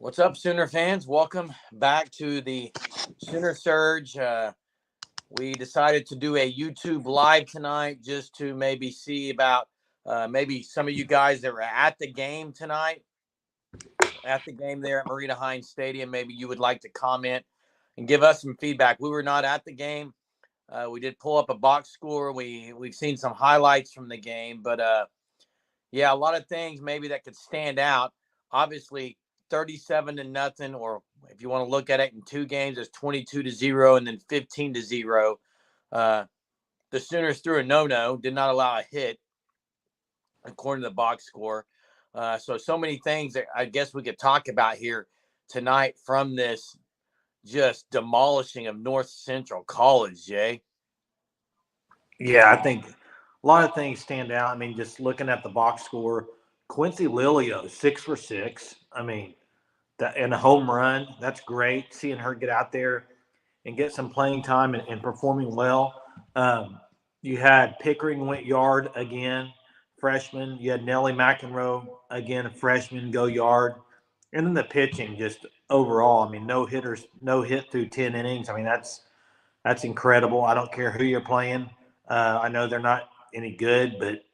What's up, Sooner fans? Welcome back to the Sooner Surge. We decided to do a YouTube live tonight just to maybe see about maybe some of you guys that were at the game tonight, at the game there at Marina Hines Stadium. Maybe you would like to comment and give us some feedback. We were not at the game. We did pull up a box score. We've seen some highlights from the game, but yeah, a lot of things maybe that could stand out. Obviously, 37-0, or if you want to look at it in two games, it's 22-0 and then 15-0. The Sooners threw a no-no, did not allow a hit, according to the box score. So many things that I guess we could talk about here tonight from this just demolishing of North Central College, Jay. Yeah, I think a lot of things stand out. I mean, just looking at the box score, Quincy Lilio, 6 for 6. I mean, that and a home run. That's great. Seeing her get out there and get some playing time and performing well. You had Pickering went yard again, freshman. You had Nellie McEnroe again, a freshman, go yard. And then the pitching just overall. I mean, no hitters, no hit through 10 innings. I mean, that's incredible. I don't care who you're playing. I know they're not any good, but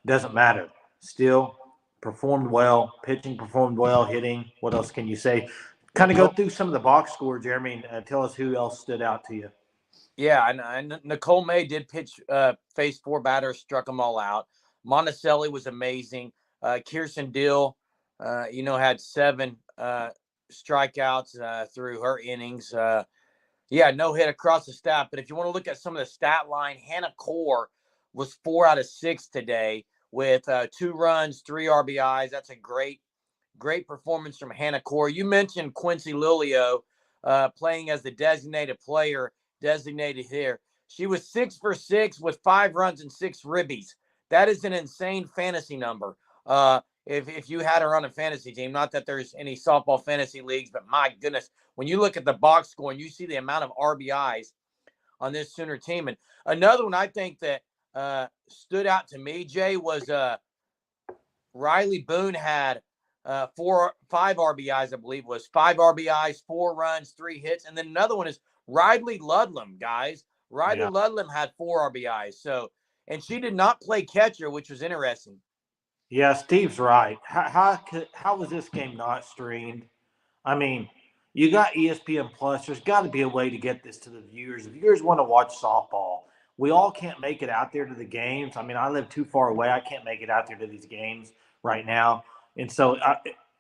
doesn't matter. Still performed well. Pitching performed well. Hitting. What else can you say? Kind of go through some of the box score, Jeremy, and tell us who else stood out to you. Yeah, and Nicole May did pitch, face four batters, struck them all out. Monticelli was amazing. Kirsten Dill, had seven strikeouts through her innings. Yeah, no hit across the stat. But if you want to look at some of the stat line, Hannah Core was 4 out of 6 today with 2 runs, 3 RBIs. That's a great performance from Hannah Core. You mentioned Quincy Lilio playing as the designated player, designated here. She was 6 for 6 with 5 runs and 6 ribbies. That is an insane fantasy number. If you had her on a fantasy team, not that there's any softball fantasy leagues, but my goodness, when you look at the box score and you see the amount of RBIs on this Sooner team. And another one I think that stood out to me, Jay, was Riley Boone had 5 RBIs, I believe was 5 RBIs, 4 runs, 3 hits. And then another one is Riley Ludlam, guys. Riley Ludlam had 4 RBIs. So, and she did not play catcher, which was interesting. Yeah, Steve's right. How was this game not streamed? I mean, you got ESPN Plus. There's got to be a way to get this to the viewers. The viewers want to watch softball. We all can't make it out there to the games. I mean, I live too far away. I can't make it out there to these games right now. And so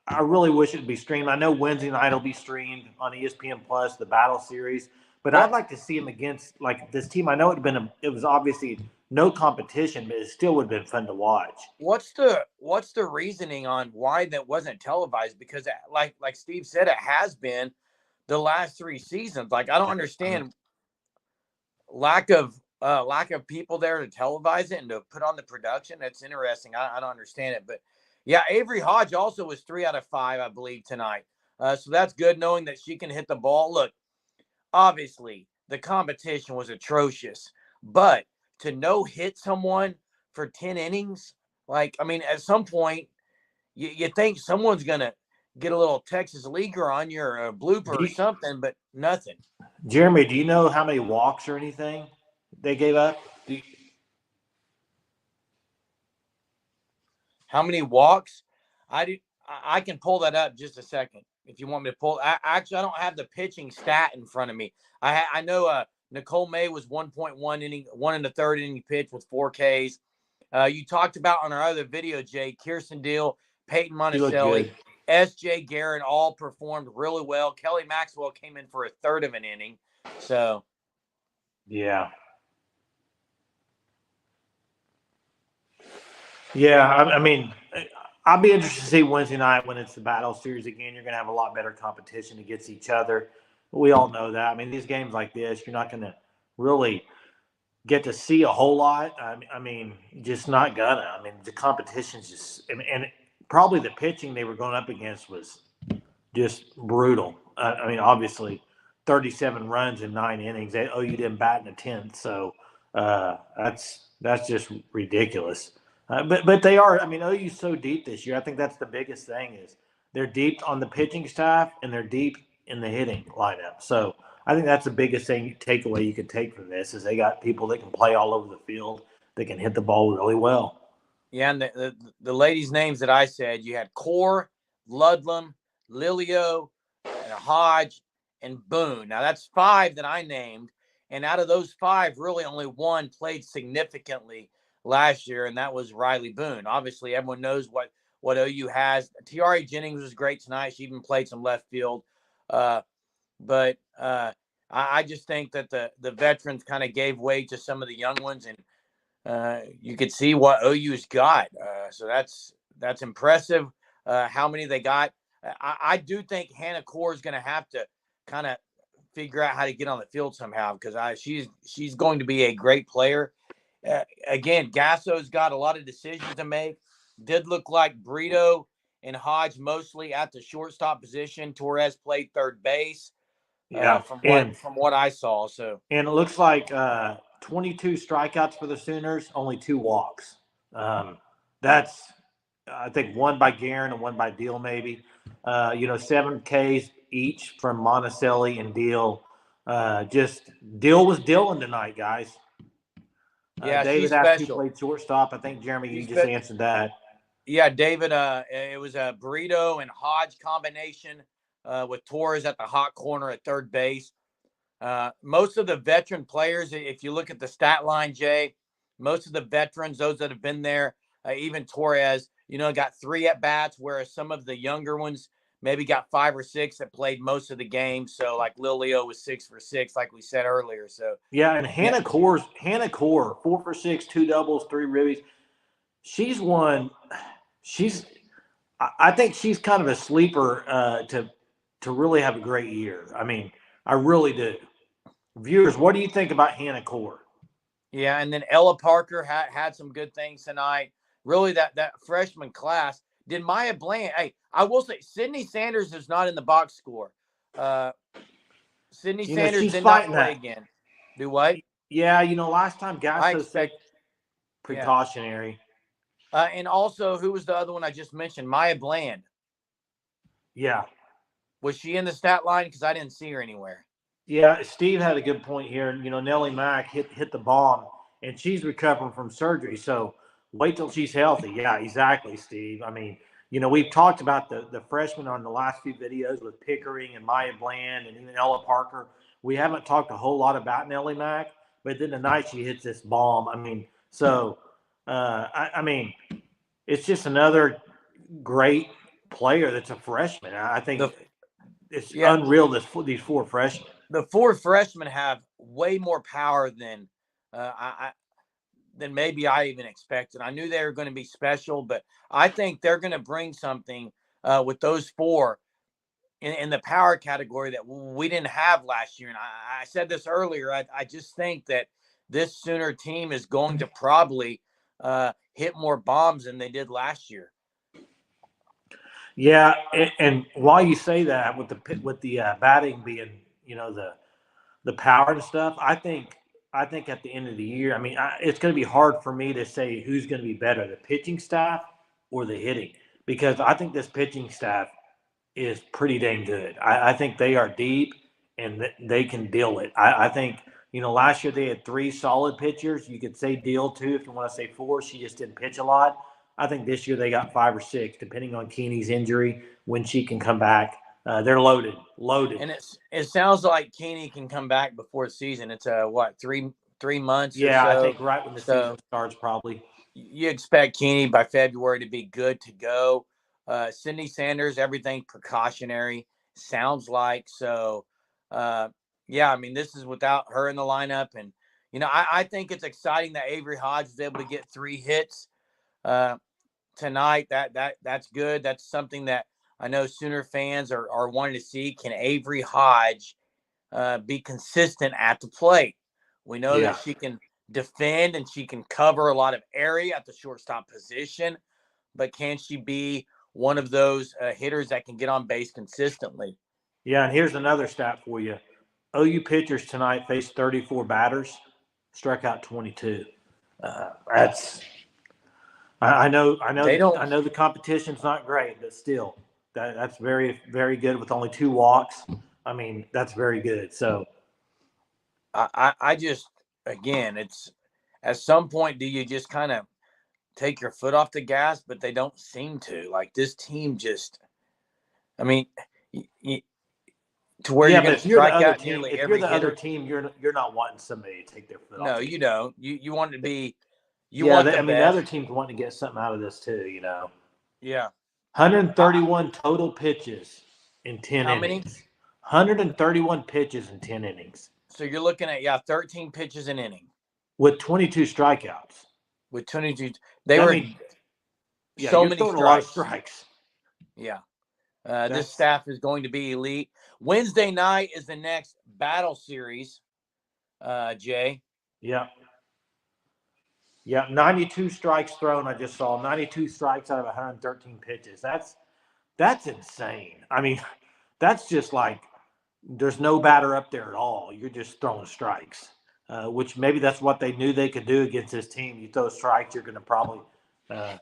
I really wish it'd be streamed. I know Wednesday night will be streamed on ESPN Plus, the Battle Series. But I'd like to see him against like this team. I know it was obviously no competition, but it still would have been fun to watch. What's the reasoning on why that wasn't televised? Because like Steve said, it has been the last 3 seasons. Like I don't understand lack of people there to televise it and to put on the production. That's interesting. I don't understand it, but yeah, Avery Hodge also was 3 out of 5, I believe, tonight. So that's good knowing that she can hit the ball. Look, obviously the competition was atrocious, but to no hit someone for 10 innings, like, I mean, at some point you think someone's going to get a little Texas leaguer on your blooper or something, but nothing. Jeremy, do you know how many walks or anything they gave up? How many walks? I can pull that up just a second if you want me to pull. Actually, I don't have the pitching stat in front of me. I know Nicole May was 1.1 inning, 1 1/3 inning pitch with 4 Ks. You talked about on our other video, Jay, Kirsten Deal, Peyton Monticelli, S.J. Garrett all performed really well. Kelly Maxwell came in for a third of an inning. So, yeah. Yeah, I mean, I'll be interested to see Wednesday night when it's the Battle Series again. You're going to have a lot better competition against each other. We all know that. I mean, these games like this, you're not going to really get to see a whole lot. I mean, just not gonna. I mean, the competition's just and probably the pitching they were going up against was just brutal. I mean, obviously, 37 runs in 9 innings. You didn't bat in the 10th, so that's just ridiculous. But they are. I mean, OU's so deep this year. I think that's the biggest thing is they're deep on the pitching staff, and they're deep in the hitting lineup. So I think that's the biggest thing takeaway you could take from this is they got people that can play all over the field, that can hit the ball really well. Yeah, and the ladies' names that I said, you had Core, Ludlam, Lilio, and Hodge, and Boone. Now that's 5 that I named, and out of those 5, really only one played significantly last year, and that was Riley Boone. Obviously, everyone knows what OU has. Tiare Jennings was great tonight. She even played some left field, but I just think that the veterans kind of gave way to some of the young ones, and you could see what OU's got. So that's impressive. How many they got? I do think Hannah Core is going to have to kind of figure out how to get on the field somehow because she's going to be a great player. Again, Gasso's got a lot of decisions to make. Did look like Brito and Hodge mostly at the shortstop position. Torres played third base. Yeah, From what I saw. So and it looks like 22 strikeouts for the Sooners, only 2 walks. That's I think one by Guerin and one by Deal maybe. 7 Ks each from Monticelli and Deal. Just Deal was Dylan tonight, guys. yeah, David she's asked who special. played shortstop. I think Jeremy, you She's just spe- answered that. Yeah, David. It was a Burrito and Hodge combination with Torres at the hot corner at third base. Most of the veteran players, if you look at the stat line, Jay, most of the veterans, those that have been there, even Torres, got 3 at bats, whereas some of the younger ones maybe got 5 or 6 that played most of the game. So like Lilio was 6 for 6, like we said earlier. So yeah, and yeah, Hannah Core, 4 for 6, 2 doubles, 3 ribbies. She's one. She's. I think she's kind of a sleeper to really have a great year. I mean, I really do. Viewers, what do you think about Hannah Core? yeah, and then Ella Parker had some good things tonight. Really, that freshman class. Did Maya Bland? Hey, I will say, Sydney Sanders is not in the box score. Uh, Sydney Sanders She's did not fighting play that. again. Do what? Yeah, last time I Gasso said expect. Yeah. precautionary. And also, who was the other one I just mentioned? Maya Bland. Yeah. Was she in the stat line? Because I didn't see her anywhere. Yeah, Steve had a good point here. Nellie Mack hit the bomb, and she's recovering from surgery. So wait till she's healthy. Yeah, exactly, Steve. I mean, we've talked about the freshmen on the last few videos with Pickering and Maya Bland and even Ella Parker. We haven't talked a whole lot about Nellie Mack, but then tonight she hits this bomb. I mean, so I mean, it's just another great player that's a freshman. I think The it's yeah, unreal. These 4 freshmen. the 4 freshmen have way more power than than maybe I even expected. I knew they were going to be special, but I think they're going to bring something with those 4 in the power category that we didn't have last year. And I said this earlier. I just think that this Sooner team is going to probably hit more bombs than they did last year. Yeah, and while you say that with the batting being the power and stuff, I think at the end of the year, I mean, it's going to be hard for me to say who's going to be better, the pitching staff or the hitting, because I think this pitching staff is pretty dang good. I think they are deep and they can deal it. I think last year they had 3 solid pitchers. You could say Deal 2 if you want to say 4. She just didn't pitch a lot. I think this year they got 5 or 6, depending on Keeney's injury when she can come back. They're loaded. And it sounds like Keeney can come back before the season. It's what 3 months or Yeah, I so. think right when the season So starts, probably. you expect Keeney by February to be good to go. Cindy Sanders, everything precautionary sounds like. So, yeah, I mean, this is without her in the lineup. And, I think it's exciting that Avery Hodge was able to get 3 hits tonight. That's good. That's something that I know Sooner fans are wanting to see. Can Avery Hodge be consistent at the plate? We know that Yeah. she can defend and she can cover a lot of area at the shortstop position, but can she be one of those hitters that can get on base consistently? Yeah, and here's another stat for you. OU pitchers tonight faced 34 batters, struck out 22. That's I know They don't the competition's not great, but still. That's very, very good with only 2 walks. I mean, that's very good. So I just, again, it's at some point, do you just kind of take your foot off the gas? But they don't seem to. Like this team just, I mean, to where yeah, you're but going to if you're the strike other out team, nearly if you're every the other hitter. team, you're not wanting somebody to take their foot off No, the gas. you don't. You want it to be, you Yeah, want the I mean, the other best. team's wanting to get something out of this too. Yeah. 131 total pitches in 10 How many? innings. 131 pitches in 10 innings So you're looking at 13 pitches an inning with 22 strikeouts. with 22. They That were means, yeah, so you're many throwing a lot of strikes. strikes. Yeah. This That's staff is going to be elite. Wednesday night is the next battle series, Jay. yeah. Yeah, 92 strikes thrown. I just saw 92 strikes out of 113 pitches. That's insane. I mean, that's just like there's no batter up there at all. You're just throwing strikes, which maybe that's what they knew they could do against this team. You throw strikes, you're going to probably, uh,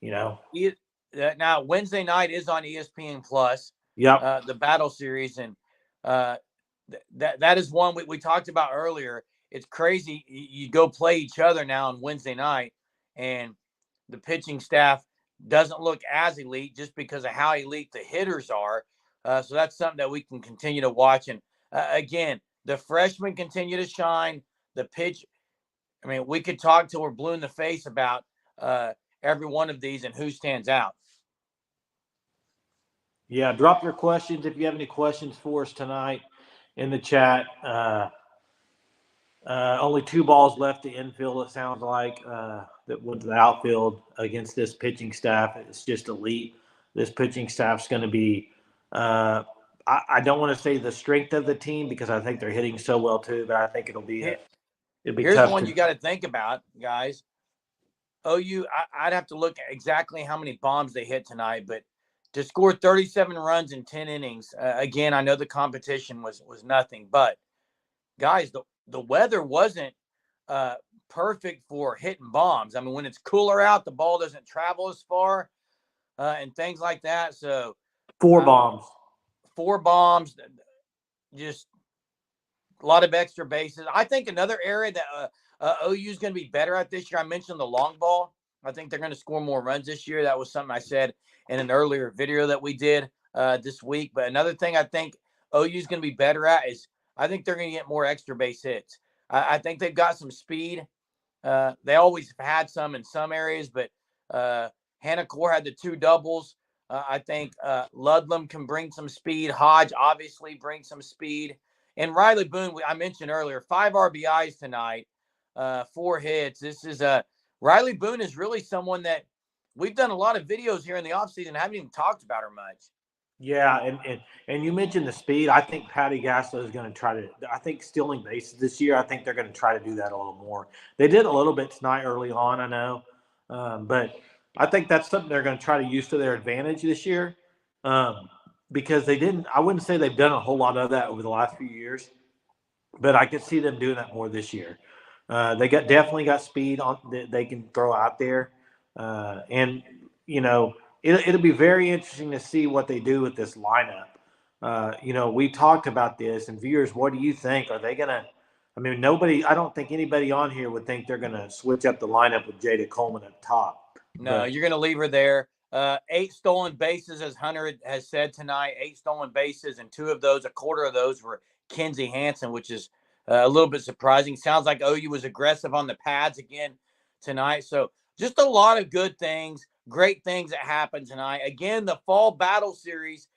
you know. Now Wednesday night is on ESPN Plus, Yep. the battle series, and uh, that is one we talked about earlier. It's crazy. You go play each other now on Wednesday night, and the pitching staff doesn't look as elite just because of how elite the hitters are. So that's something that we can continue to watch. And again, the freshmen continue to shine. The pitch, I mean, we could talk till we're blue in the face about every one of these and who stands out. Yeah, drop your questions if you have any questions for us tonight in the chat. Only 2 balls left to infield, it sounds like, that went to the outfield against this pitching staff. It's just elite. This pitching staff's going to be, I don't want to say the strength of the team because I think they're hitting so well too, but I think it'll be Here's tough one to. you got to think about, guys. OU, I'd have to look at exactly how many bombs they hit tonight, but to score 37 runs in 10 innings, again, I know the competition was nothing, but guys, the weather wasn't uh, perfect for hitting bombs. I mean, when it's cooler out, the ball doesn't travel as far and things like that. So 4 bombs. 4 bombs, just a lot of extra bases. I think another area that OU is going to be better at this year. I mentioned the long ball. I think they're going to score more runs this year. That was something I said in an earlier video that we did this week. But another thing I think OU is going to be better at is I think they're going to get more extra base hits. I think they've got some speed. They always have had some in some areas, but Hannah Core had the 2 doubles. I think Ludlam can bring some speed. Hodge obviously brings some speed. And Riley Boone, I mentioned earlier, 5 RBIs tonight, 4 hits. This is Riley Boone is really someone that we've done a lot of videos here in the offseason. Haven't even talked about her much. Yeah, and you mentioned the speed. I think Patty Gasso is going to try to. I think stealing bases this year. I think they're going to try to do that a little more. They did a little bit tonight early on, I know, but I think that's something they're going to try to use to their advantage this year, because they didn't. I wouldn't say they've done a whole lot of that over the last few years, but I could see them doing that more this year. They definitely got speed on that they can throw out there, and you know it'll be very interesting to see what they do with this lineup. We talked about this, and viewers, what do you think? Are they gonna? I mean, nobody. I don't think anybody on here would think they're gonna switch up the lineup with Jada Coleman at the top. No, But you're going to leave her there. 8 stolen bases, as Hunter has said tonight. 8 stolen bases, and 2 of those, a quarter of those, were Kenzie Hansen, which is a little bit surprising. Sounds like OU was aggressive on the pads again tonight. So just a lot of good things, great things that happened tonight. Again, the fall battle series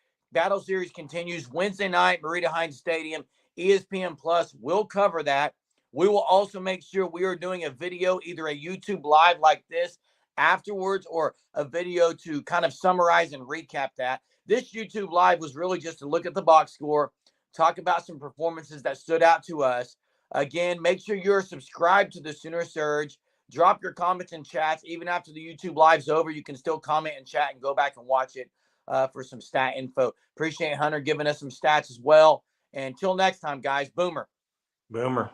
continues Wednesday night, Marita Hines Stadium. ESPN Plus will cover that. We will also make sure we are doing a video, either a YouTube live like this afterwards or a video to kind of summarize and recap that. This YouTube live was really just to look at the box score, talk about some performances that stood out to us. Again, make sure you're subscribed to the Sooner Surge. Drop your comments and chats. Even after the YouTube live's over, you can still comment and chat and go back and watch it for some stat info. Appreciate Hunter giving us some stats as well. And until next time, guys, Boomer. Boomer.